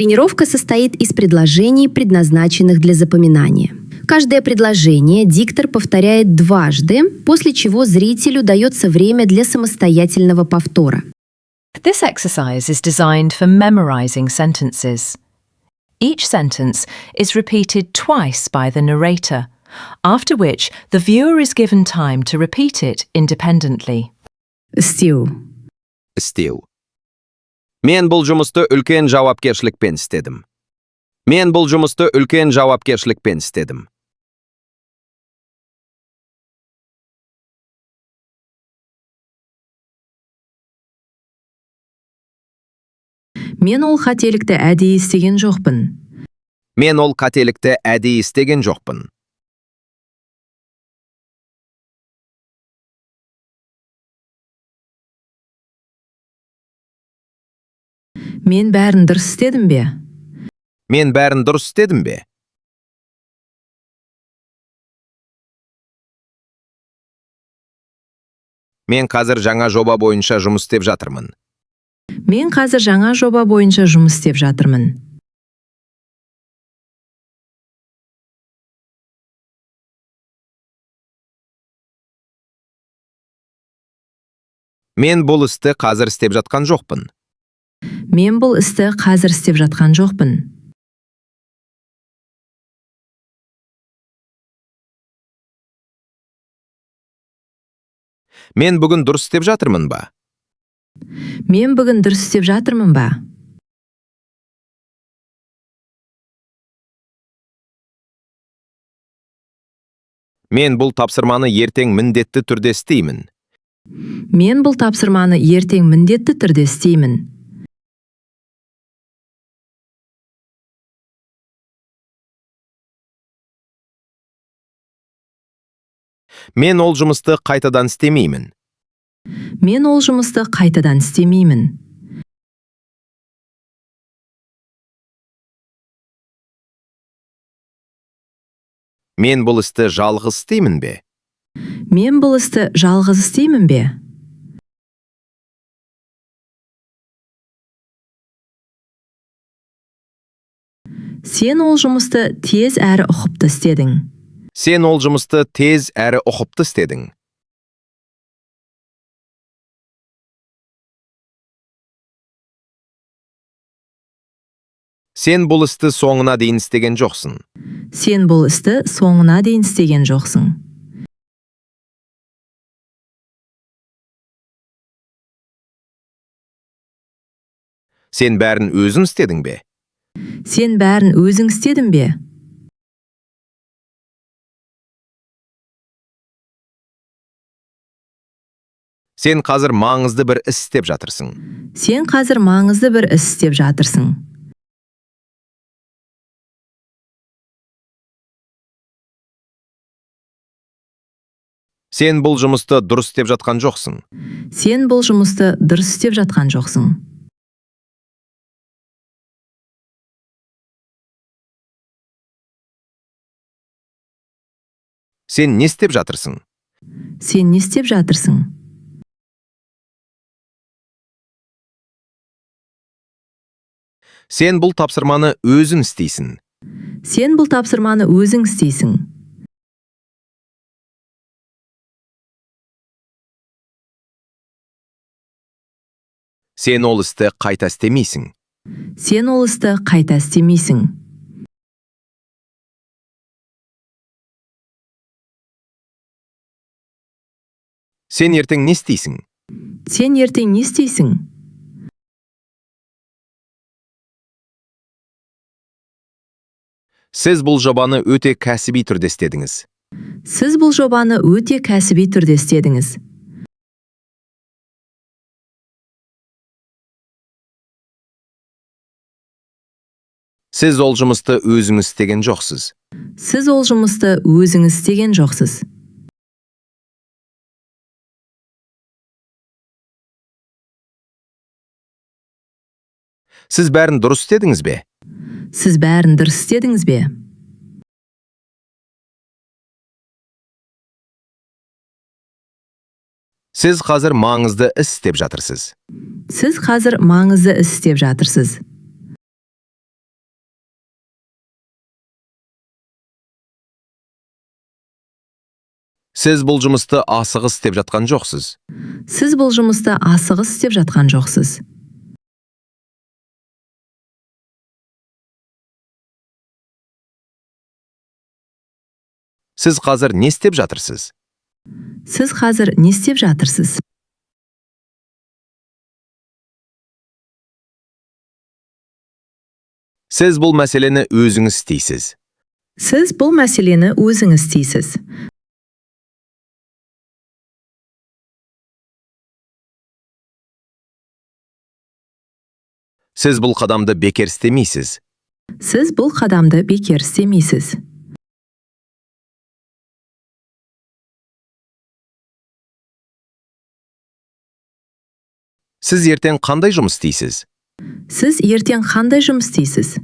Тренировка состоит из предложений, предназначенных для запоминания. Каждое предложение диктор повторяет дважды, после чего зрителю дается время для самостоятельного повтора. This exercise is designed for memorizing sentences. Each sentence is repeated twice by the narrator, after which the viewer is given time to repeat it independently. Істеу. Істеу. Мен бұл жұмысты үлкен жауапкершілікпен істедім. Мен бұл жұмысты үлкен жауапкершілікпен істедім. Мен ол қателікті әдейі істеген жоқпын. Мен ол қателікті әдейі істеген жоқпын. Мен бәрін дұрыс істедім бе? Мен бәрін дұрыс істедім бе? Мен қазір жаңа жоба бойынша жұмыс істеп жатырмын. Мен қазір жаңа жоба бойынша жұмыс істеп жатырмын. Мен бұл істі қазір істеп жатқан жоқпын. Мен бұл істі қазір істеп жатқан жоқпын. Мен бүгін дұрыс істеп жатырмын ба? Мен бүгін дұрыс істеп жатырмын ба? Мен бұл тапсырманы ертең міндетті түрде істеймін. Мен бұл тапсырманы ертең міндетті түрде істеймін. Мен ол жұмысты қайтадан істемеймін. Мен ол жұмысты қайтадан істемеймін. Мен бұл істі жалғыз істеймін бе? Мен бұл істі жалғыз істеймін бе? Сен ол жұмысты тез әрі ұқыпты істедің. Сен ол жұмысты тез әрі ұқыпты істедің. Сен бұл істі соңына дейін істеген жоқсың. Сен бұл істі соңына дейін істеген жоқсың. Сен бәрін өзің істедің бе? Сен бәрін өзің істедің бе? Сен қазір маңызды бір іс істеп жатырсың. Сен қазір маңызды бір іс істеп жатырсың. Сен бұл жұмысты дұрыс істеп жатқан жоқсың. Сен бұл жұмысты дұрыс істеп жатқан жоқсың. Сен не істеп жатырсың? Сен не істеп жатырсың? Сен бұл тапсырманы өзің істейсің. Сен бұл тапсырманы өзің істейсің. Сен ол істі қайта істемейсің. Сен ол істі қайта істемейсің. Сен ертең не істейсің? Сен ертең не істейсің? Сіз бұл жобаны өте кәсіби түрде істедіңіз. Сіз бұл жобаны өте кәсіби түрде істедіңіз. Сіз ол жұмысты өзіңіз істеген жоқсыз. Сіз ол жұмысты өзіңіз істеген жоқсыз. Сіз бәрін дұрыс істедіңіз бе? Сіз бәрін дұрыс істедіңіз бе? Сіз қазір маңызды іс істеп жатырсыз. Сіз қазір маңызды іс істеп жатырсыз. Сіз бұл жұмысты асығыс істеп жатқан жоқсыз. Сіз бұл жұмысты асығыс істеп жатқан жоқсыз. Сіз қазір не істеп жатырсыз? Сіз қазір не істеп жатырсыз? Сіз бұл мәселені өзіңіз істейсіз. Сіз бұл мәселені өзіңіз істейсіз. Сіз бұл қадамды бекер істемейсіз. Сіз бұл қадамды бекер істемейсіз. Сіз ертең қандай жұмыс істейсіз? Сіз ертең қандай жұмыс істейсіз?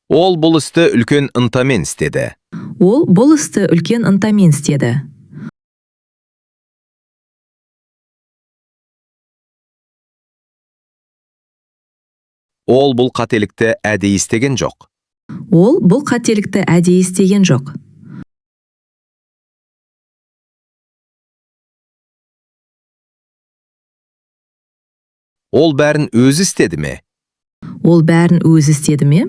Ол бұл істі үлкен ынтамен істеді. Ол бұл істі үлкен ынтамен істеді. Ол бұл қателікті әдейі істеген жоқ. Ол бұл қателікті әдейі істеген жоқ. Ол бәрін өзі істеді ме? Ол бәрін өзі істеді ме?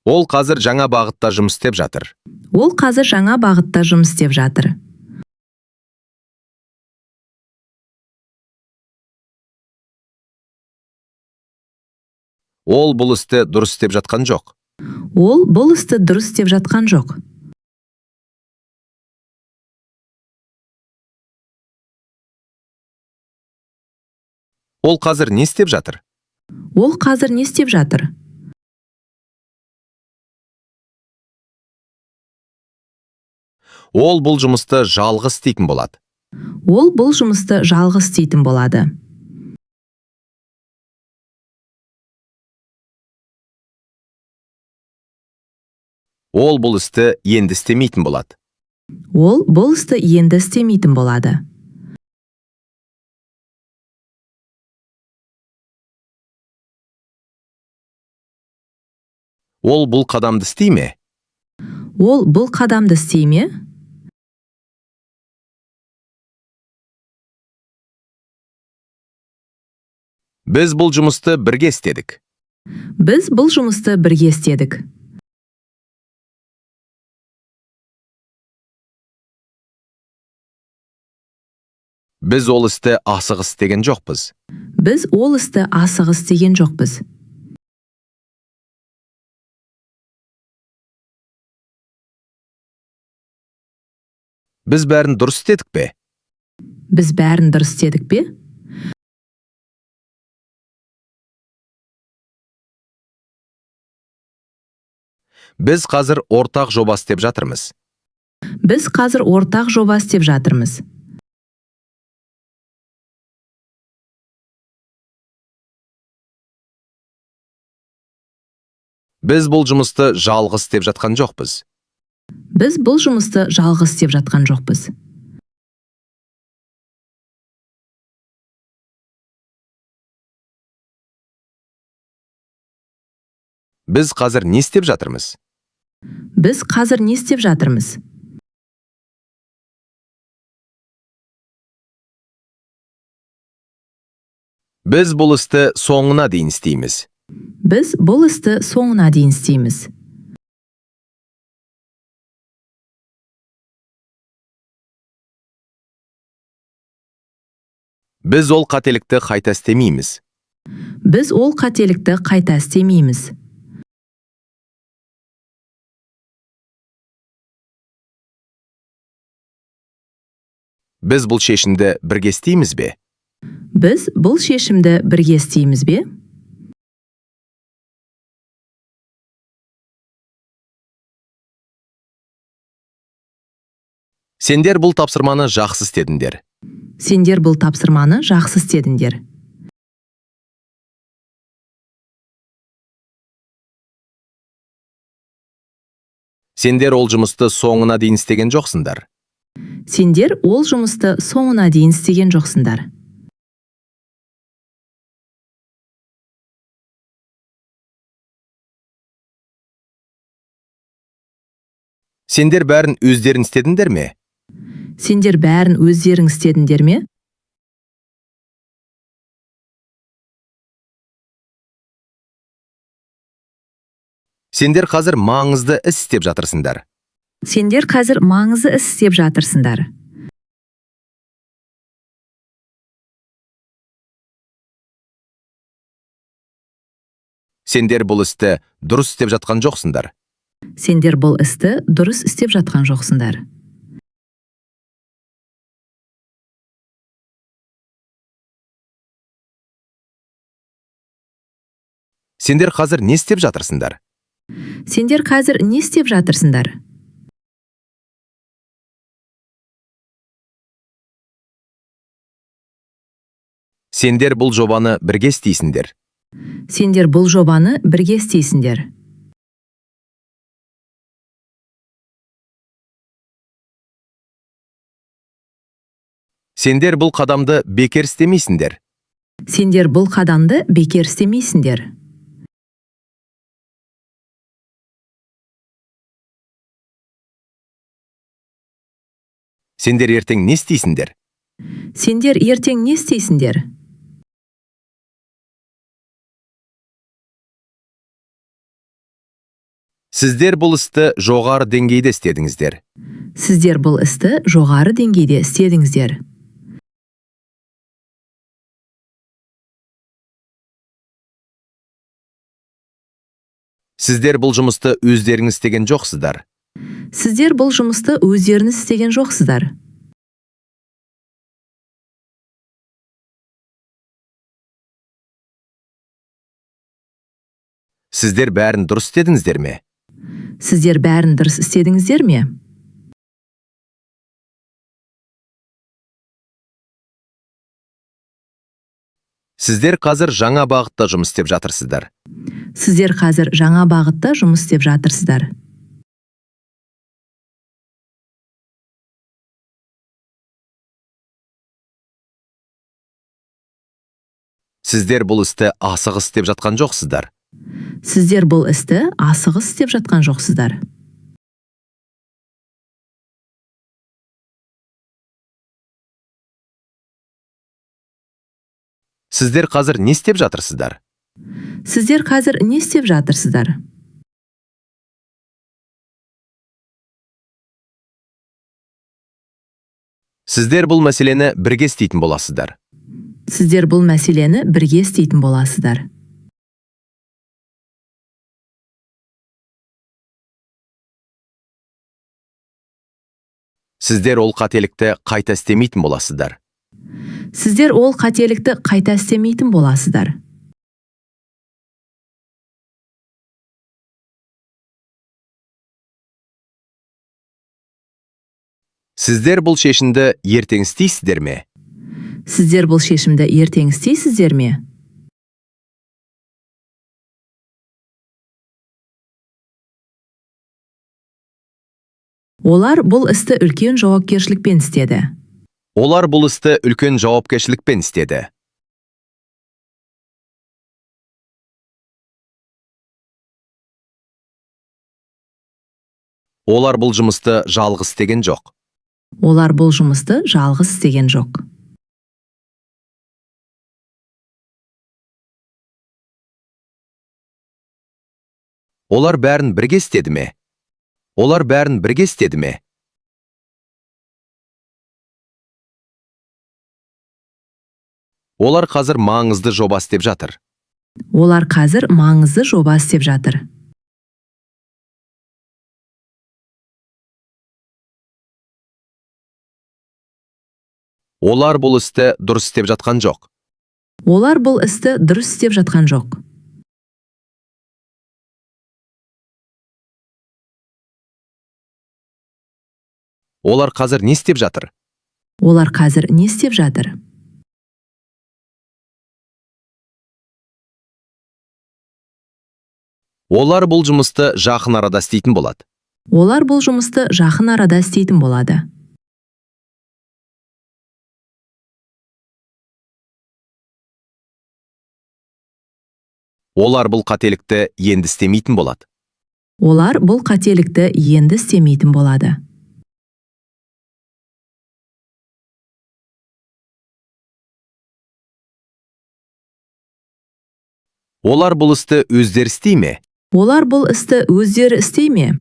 Ол қазір жаңа бағытта жұмыс істеп жатыр. Ол қазір жаңа бағытта жұмыс істеп жатыр. Ол бұл істі дұрыс істеп жатқан жоқ. Ол бұл істі дұрыс істеп жатқан жоқ. Ол қазір не істеп жатыр? Ол қазір не істеп жатыр? Ол бұл жұмысты жалғыз істейтін болады. Ол бұл жұмысты жалғыз істейтін болады. Ол бұл істі енді істемейтін болады. Ол бұл істі енді істемейтін болады. Ол бұл қадамды істей ме? Ол бұл қадамды істей ме? Біз бұл жұмысты бірге істедік. Біз бұл жұмысты бірге істедік. Біз ол істі асығыс істеген жоқпыз. Біз ол істі асығыс істеген жоқпыз. Біз бәрін дұрыс істедік пе? Біз бәрін дұрыс істедік пе? Біз қазір ортақ жоба істеп жатырмыз. Біз қазір ортақ жоба істеп жатырмыз. Біз бұл жұмысты жалғыз істеп жатқан жоқпыз. Біз бұл жұмысты жалғыз істеп жатқан жоқпыз. Біз қазір не істеп жатырмыз? Біз қазір не істеп жатырмыз? Біз бұл істі соңына дейін істейміз. Біз бұл істі соңына дейін істейміз. Біз ол қателікті қайта істемейміз. Біз ол қателікті қайта істемейміз. Біз бұл шешімді бірге істейміз бе? Біз бұл шешімді бірге істейміз бе? Сендер бұл тапсырманы жақсы істедіңдер. Сендер бұл тапсырманы жақсы істедіңдер. Сендер ол жұмысты соңына дейін істеген жоқсыңдар. Сендер ол жұмысты соңына дейін істеген жоқсыңдар. Сендер бәрін өздерің істедіңдер ме? Сендер бәрін өздерің істедіңдер ме? Сендер қазір маңызды іс істеп жатырсыңдар. Сендер қазір маңызды іс істеп жатырсыңдар. Сендер бұл істі дұрыс істеп жатқан жоқсыңдар. Сендер бұл істі дұрыс істеп жатқан жоқсыңдар. Сендер қазір не істеп жатырсыңдар? Сендер қазір не істеп жатырсыңдар? Сендер бұл жобаны бірге істейсіңдер. Сендер бұл жобаны бірге істейсіңдер. Сендер бұл қадамды бекер істемейсіңдер. Сендер бұл қадамды бекер істемейсіңдер. Сендер ертең не істейсіңдер? Сендер ертең не істейсіңдер? Сіздер бұл істі жоғары деңгейде істедіңіздер. Сіздер бұл істі жоғары деңгейде істедіңіздер. Сіздер бұл жұмысты өздеріңіз істеген жоқсыздар. Сіздер бұл жұмысты өздеріңіз істеген жоқсыздар. Сіздер бәрін дұрыс істедіңіздер ме? Сіздер бәрін дұрыс істедіңіздер ме? Сіздер қазір жаңа бағытта жұмыс істеп жатырсыздар. Сіздер қазір жаңа бағытта жұмыс істеп жатырсыздар. Сіздер бұл істі асығыс істеп жатқан жоқсыздар. Сіздер бұл істі асығыс істеп жатқан жоқсыздар. Сіздер қазір не істеп жатырсыздар? Сіздер қазір не істеп жатырсыздар? Сіздер бұл мәселені бірге істейтін боласыздар. Сіздер бұл мәселені бірге істейтін боласыздар. Сіздер ол қателікті қайта істемейтін боласыздар. Сіздер ол қателікті қайта істемейтін боласыздар. Сіздер бұл шешімді ертең істейсіздер ме? Сіздер бұл шешімді ертең істейсіздер ме? Олар бұл істі үлкен жауапкершілікпен істеді. Олар бұл істі үлкен жауапкершілікпен істеді. Олар бұл жұмысты жалғыз істеген жоқ. Олар бұл жұмысты жалғыз істеген жоқ. Олар бәрін бірге істеді ме? Олар бәрін бірге істеді ме? Олар қазір маңызды жоба істеп жатыр. Олар қазір маңызды жоба істеп жатыр. Олар бұл істі дұрыс істеп жатқан жоқ. Олар бұл істі дұрыс істеп жатқан жоқ. Олар қазір не істеп жатыр? Олар қазір не істеп жатыр? Олар бұл жұмысты жақын арада істейтін болады. Олар бұл жұмысты жақын арада істейтін болады. Олар бұл қателікті енді істемейтін болады. Олар бұл қателікті енді істемейтін болады. Олар бұл істі өздері істей ме? Олар бұл істі өздері істей ме?